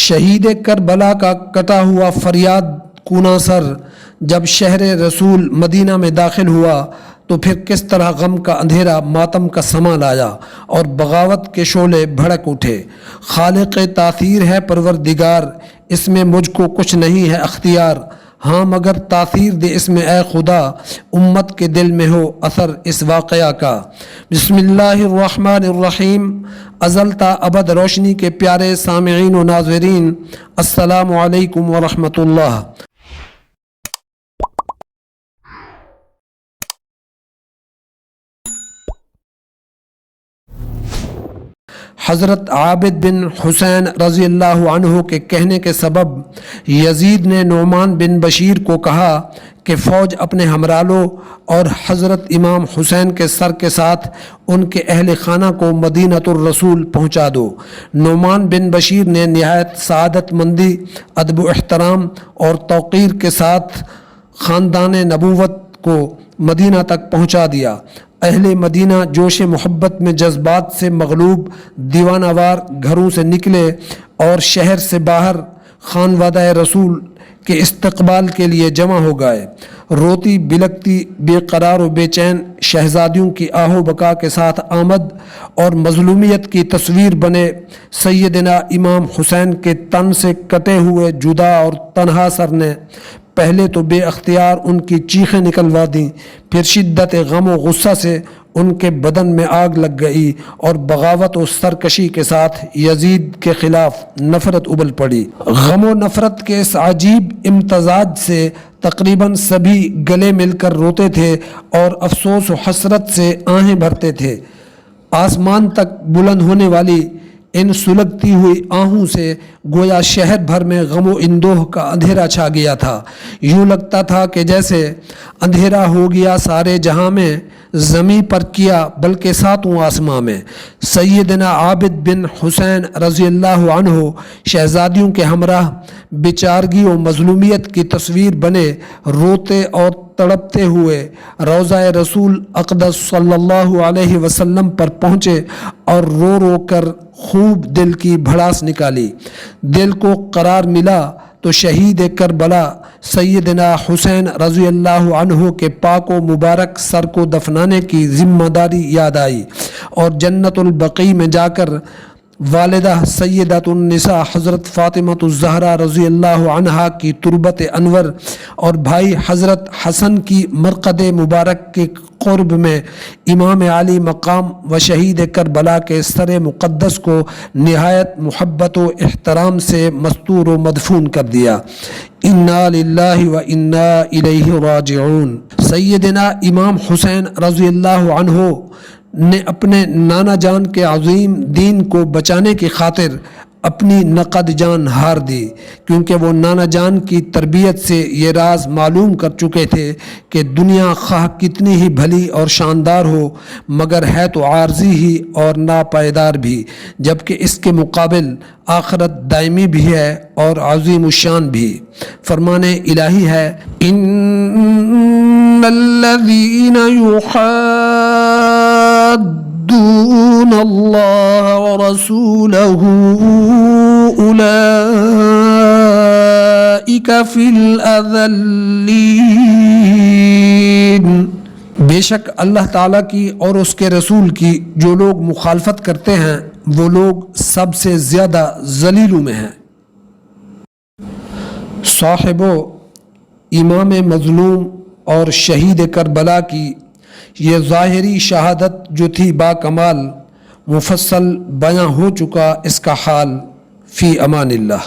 شہید کربلا کا کٹا ہوا فریاد کونا سر جب شہر رسول مدینہ میں داخل ہوا تو پھر کس طرح غم کا اندھیرا ماتم کا سما لایا اور بغاوت کے شعلے بھڑک اٹھے۔ خالق تاثیر ہے پروردگار، اس میں مجھ کو کچھ نہیں ہے اختیار، ہاں مگر تاثیر دے اس میں اے خدا، امت کے دل میں ہو اثر اس واقعہ کا۔ بسم اللہ الرحمن الرحیم۔ ازل تا ابد روشنی کے پیارے سامعین و ناظرین، السلام علیکم ورحمۃ اللہ۔ حضرت عابد بن حسین رضی اللہ عنہ کے کہنے کے سبب یزید نے نعمان بن بشیر کو کہا کہ فوج اپنے ہمراہ لو اور حضرت امام حسین کے سر کے ساتھ ان کے اہل خانہ کو مدینۃ الرسول پہنچا دو۔ نعمان بن بشیر نے نہایت سعادت مندی، ادب و احترام اور توقیر کے ساتھ خاندان نبوت کو مدینہ تک پہنچا دیا۔ اہل مدینہ جوش محبت میں جذبات سے مغلوب دیوانہ وار گھروں سے نکلے اور شہر سے باہر خانوادہ رسول کے استقبال کے لیے جمع ہو گئے۔ روتی بلکتی بے قرار و بے چین شہزادیوں کی آہ و بکا کے ساتھ آمد اور مظلومیت کی تصویر بنے سیدنا امام حسین کے تن سے کٹے ہوئے جدا اور تنہا سر نے پہلے تو بے اختیار ان کی چیخیں نکلوا دیں، پھر شدت غم و غصہ سے ان کے بدن میں آگ لگ گئی اور بغاوت و سرکشی کے ساتھ یزید کے خلاف نفرت ابل پڑی۔ غم و نفرت کے اس عجیب امتزاج سے تقریباً سبھی گلے مل کر روتے تھے اور افسوس و حسرت سے آہیں بھرتے تھے۔ آسمان تک بلند ہونے والی ان سلگتی ہوئی آہوں سے گویا شہر بھر میں غم و اندوہ کا اندھیرا چھا گیا تھا۔ یوں لگتا تھا کہ جیسے اندھیرا ہو گیا سارے جہاں میں، زمیں پر کیا بلکہ ساتوں آسماں میں۔ سیدنا عابد بن حسین رضی اللہ عنہ شہزادیوں کے ہمراہ بیچارگی و مظلومیت کی تصویر بنے روتے اور تڑپتے ہوئے روضہ رسول اقدس صلی اللہ علیہ وسلم پر پہنچے اور رو رو کر خوب دل کی بھڑاس نکالی۔ دل کو قرار ملا تو شہید کربلا سیدنا حسین رضی اللہ عنہ کے پاک و مبارک سر کو دفنانے کی ذمہ داری یاد آئی اور جنت البقیع میں جا کر والدہ سیدۃ النساء حضرت فاطمہ الزہرا رضی اللہ عنہا کی تربت انور اور بھائی حضرت حسن کی مرقد مبارک کے قرب میں امام علی مقام و شہید کربلا کے سر مقدس کو نہایت محبت و احترام سے مستور و مدفون کر دیا۔ انا للہ و انا الیہ راجعون۔ سیدنا امام حسین رضی اللہ عنہ نے اپنے نانا جان کے عظیم دین کو بچانے کی خاطر اپنی نقد جان ہار دی، کیونکہ وہ نانا جان کی تربیت سے یہ راز معلوم کر چکے تھے کہ دنیا خواہ کتنی ہی بھلی اور شاندار ہو مگر ہے تو عارضی ہی اور ناپائیدار بھی، جبکہ اس کے مقابل آخرت دائمی بھی ہے اور عظیم الشان بھی۔ فرمان الہی ہے، ان الذین دون اللہ ورسولہ اولئک فی الاذلین۔ بے شک اللہ تعالیٰ کی اور اس کے رسول کی جو لوگ مخالفت کرتے ہیں وہ لوگ سب سے زیادہ ذلیلوں میں ہیں۔ صاحبو، امام مظلوم اور شہید کربلا کی یہ ظاہری شہادت جو تھی با کمال، مفصل بیاں ہو چکا اس کا حال۔ فی امان اللہ۔